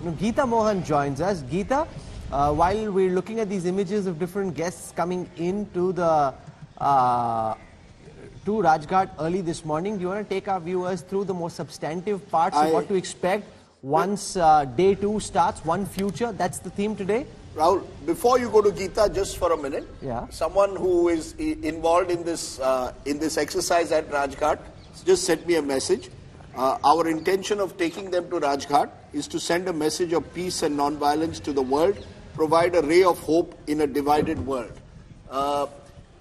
Now, Geeta Mohan joins us. Geeta, while we're looking at these images of different guests coming into the to Rajghat early this morning, do you want to take our viewers through the more substantive parts of what to expect once day 2 starts? One future, that's the theme today. Rahul, before you go to Geeta, just for a minute, someone who is involved in this exercise at Rajghat just sent me a message. Our intention of taking them to Rajghat is to send a message of peace and non-violence to the world, provide a ray of hope in a divided world.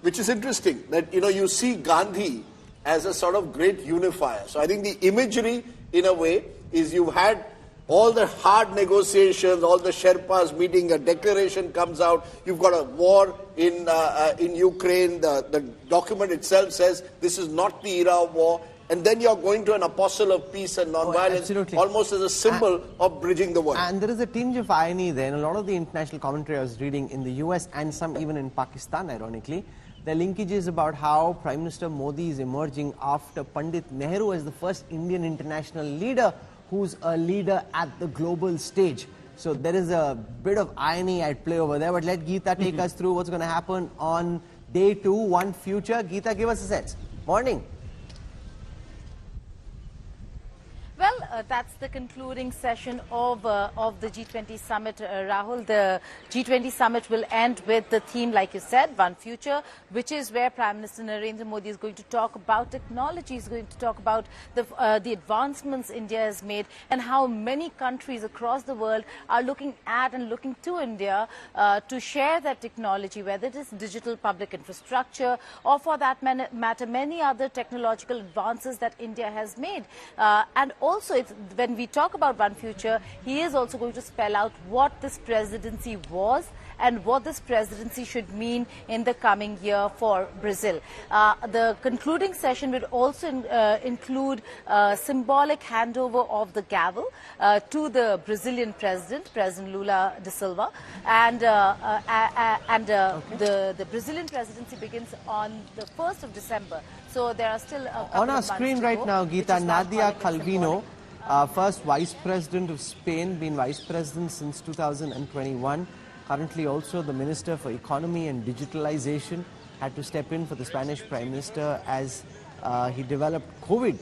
Which is interesting, that you see Gandhi as a sort of great unifier. So I think the imagery, in a way, is you've had all the hard negotiations, all the Sherpas meeting, a declaration comes out, you've got a war in Ukraine, the document itself says this is not the era of war, and then you're going to an apostle of peace and non-violence, almost as a symbol of bridging the world. And there is a tinge of irony there, and a lot of the international commentary I was reading in the US and some even in Pakistan, ironically, there are linkages about how Prime Minister Modi is emerging after Pandit Nehru as the first Indian international leader who's a leader at the global stage. So there is a bit of irony at play over there, but let Geeta take us through what's going to happen on day 2, one future. Geeta, give us a sense. Morning. Well, that's the concluding session of the G20 summit, Rahul. The G20 summit will end with the theme, like you said, One Future, which is where Prime Minister Narendra Modi is going to talk about technology, is going to talk about the advancements India has made and how many countries across the world are looking at and looking to India to share that technology, whether it is digital public infrastructure or, for that matter, many other technological advances that India has made. And also, when we talk about One Future, he is also going to spell out what this presidency was and what this presidency should mean in the coming year for Brazil. The concluding session will also include symbolic handover of the gavel to the Brazilian President Lula da Silva, and the Brazilian presidency begins on the 1st of December. So there are still a couple on our of screen months right to go, now, Geeta, Nadia Calvino, first Vice President of Spain, been Vice President since 2021. Currently also the Minister for Economy and Digitalization, had to step in for the Spanish Prime Minister as he developed COVID.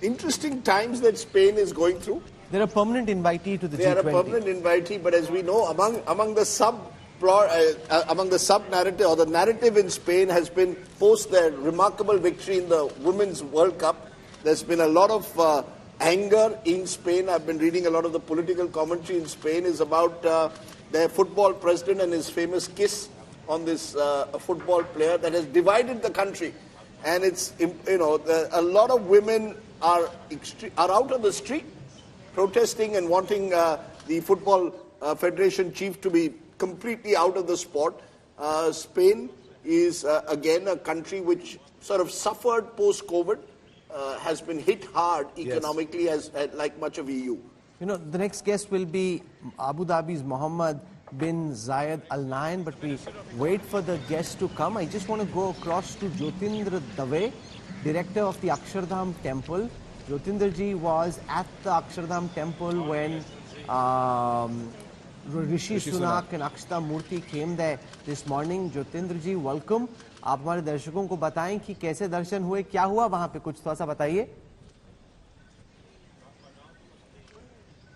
Interesting times that Spain is going through. They're a permanent invitee to the G20. They are a permanent invitee, but as we know, among the sub-narrative, or the narrative in Spain has been post their remarkable victory in the Women's World Cup. There's been a lot of anger in Spain. I've been reading a lot of the political commentary in Spain is about their football president and his famous kiss on this football player that has divided the country. And it's, a lot of women are out on the street protesting and wanting the football federation chief to be completely out of the sport. Spain is again a country which sort of suffered post-COVID, has been hit hard economically, as like much of EU. The next guest will be Abu Dhabi's Mohammed bin Zayed Al Nahyan, but we wait for the guests to come. I just want to go across to Jyotindra Dave, director of the Akshardham Temple. Jyotinder ji was at the Akshardham Temple when Rishi Sunak and Akshata Murthy came there this morning. Jyotinder ji, welcome. आप हमारे दर्शकों को बताएं कि कैसे दर्शन हुए, क्या हुआ वहां पे, कुछ थोड़ा सा बताइए।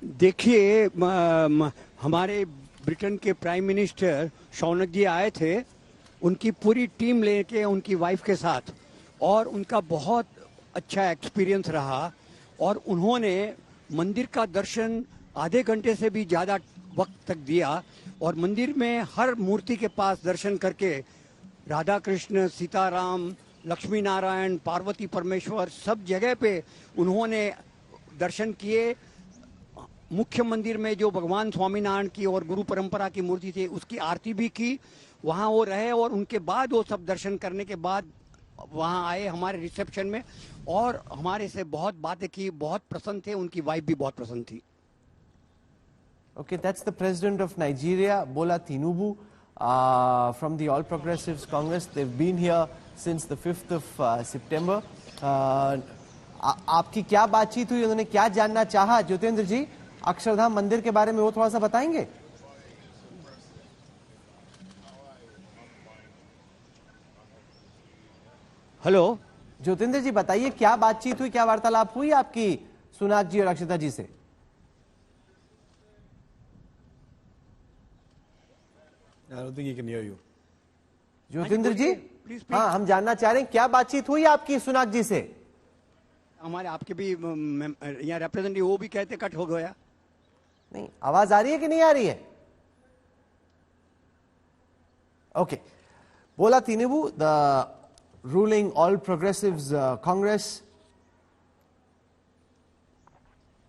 देखिए, हमारे ब्रिटेन के प्राइम मिनिस्टर शौनक जी आए थे, उनकी पूरी टीम लेके उनकी वाइफ के साथ, और उनका बहुत अच्छा एक्सपीरियंस रहा, और उन्होंने मंदिर का दर्शन आधे घंटे से भी ज़्यादा वक्त तक दिया, और मंदिर में हर मूर्ति के पास दर्शन करके राधा कृष्ण, सीताराम, लक्ष्मी नारायण, पार्वती परमेश्वर, सब जगह पे उन्होंने दर्शन किए। मुख्य मंदिर में जो भगवान स्वामीनारायण की और गुरु परंपरा की मूर्ति थी, उसकी आरती भी की, वहाँ वो रहे, और उनके बाद वो सब दर्शन करने के बाद वहाँ आए हमारे रिसेप्शन में, और हमारे से बहुत बातें की, बहुत प्रसन्न थे, उनकी वाइफ भी बहुत प्रसन्न थी। Okay, that's the president of Nigeria, Bola Tinubu, from the All Progressives Congress. They've been here since the 5th of September. आपकी क्या बातचीत हुई, उन्होंने क्या जानना चाहा? ज्योतिंद्र जी, अक्षरधाम मंदिर के बारे में वो थोड़ा सा बताएंगे? हेलो ज्योतिंद्र जी, बताइए क्या बातचीत हुई, क्या वार्तालाप हुई आपकी सुनाक जी और अक्षता जी से? I don't think he can hear you. Jyotindra जी, हाँ, हम जानना चाह रहे हैं क्या बातचीत हुई आपकी सुनाक जी से? हमारे आपके भी यहाँ रिप्रेजेंटेटिव वो भी कहते कट हो गया। नहीं, आवाज आ रही है कि नहीं आ रही है? ओके, बोला तिनुबू, the ruling All Progressives Congress,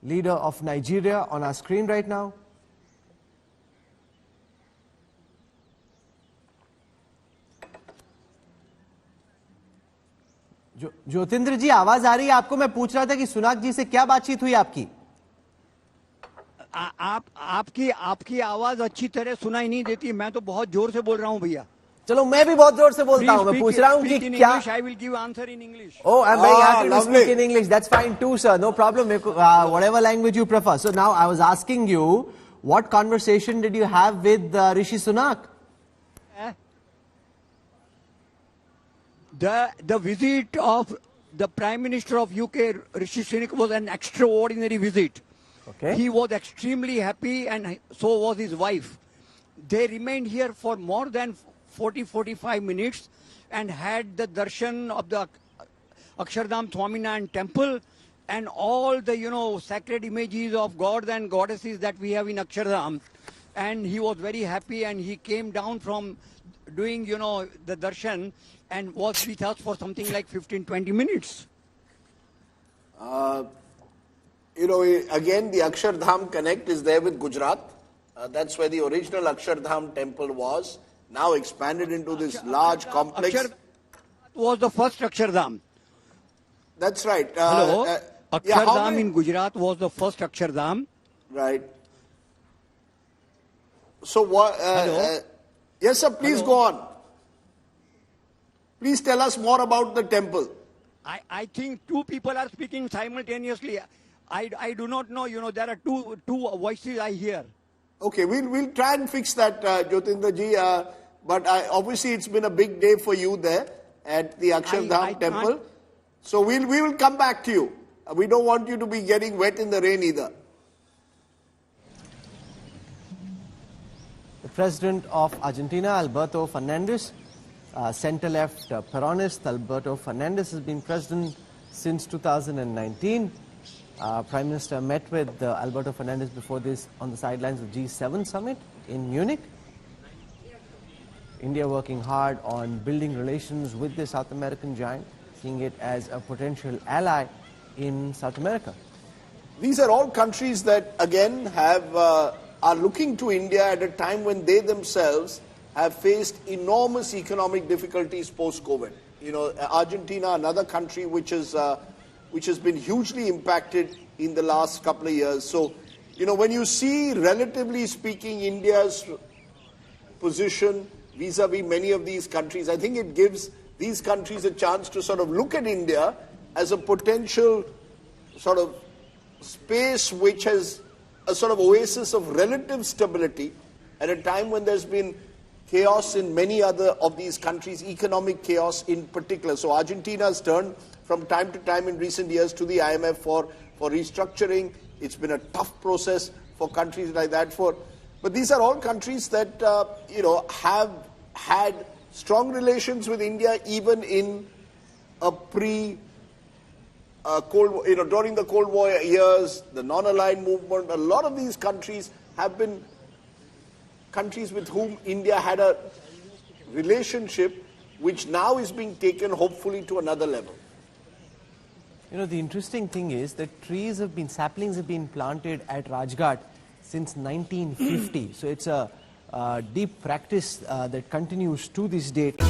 leader of Nigeria, on our screen right now. Jyotindra ji, आवाज आ रही है आपको? मैं पूछ रहा था कि सुनाक जी से क्या बातचीत हुई आपकी? आपकी आवाज अच्छी तरह सुनाई नहीं देती। मैं तो बहुत जोर से बोल रहा हूँ भैया। चलो, मैं भी बहुत जोर से बोलता हूँ। मैं पूछ रहा हूँ कि क्या। I will give answer in English. Oh, I'm very happy to speak in English. That's fine too, sir. No problem. Whatever language you prefer. So now I was asking you, what conversation did you have with Rishi Sunak? The visit of the Prime Minister of UK, Rishi Sunak, was an extraordinary visit. Okay. He was extremely happy, and so was his wife. They remained here for more than 40-45 minutes and had the darshan of the Akshardham Swaminarayan temple and all the sacred images of gods and goddesses that we have in Akshardham. And he was very happy, and he came down from doing the darshan and was with us for something like 15-20 minutes. Again, the Akshardham connect is there with Gujarat. That's where the original Akshardham temple was. Now expanded into this large complex. Was the first Akshardham. That's right. Hello. Akshardham in Gujarat was the first Akshardham. Right. So what? Yes, sir. Please go on. Please tell us more about the temple. I think two people are speaking simultaneously. I do not know. There are two voices I hear. Okay, we'll try and fix that, Jyotinder ji. But obviously, it's been a big day for you there at the Akshardham temple. So we will come back to you. We don't want you to be getting wet in the rain either. The president of Argentina, Alberto Fernandez, center-left Peronist Alberto Fernandez, has been president since 2019. Prime Minister met with Alberto Fernandez before this on the sidelines of G7 summit in Munich. India working hard on building relations with the South American giant, seeing it as a potential ally in South America. These are all countries that, again, are looking to India at a time when they themselves have faced enormous economic difficulties post-COVID. Argentina, another country which has been hugely impacted in the last couple of years. So, when you see, relatively speaking, India's position vis-a-vis many of these countries, I think it gives these countries a chance to sort of look at India as a potential sort of space which has a sort of oasis of relative stability at a time when there's been chaos in many other of these countries, economic chaos in particular. So Argentina has turned from time to time in recent years to the IMF for restructuring. It's been a tough process for countries like that. But these are all countries that have had strong relations with India even in a during the Cold War years, the non-aligned movement. A lot of these countries have been countries with whom India had a relationship which now is being taken hopefully to another level. The interesting thing is that saplings have been planted at Rajghat since 1950. So it's a deep practice that continues to this date.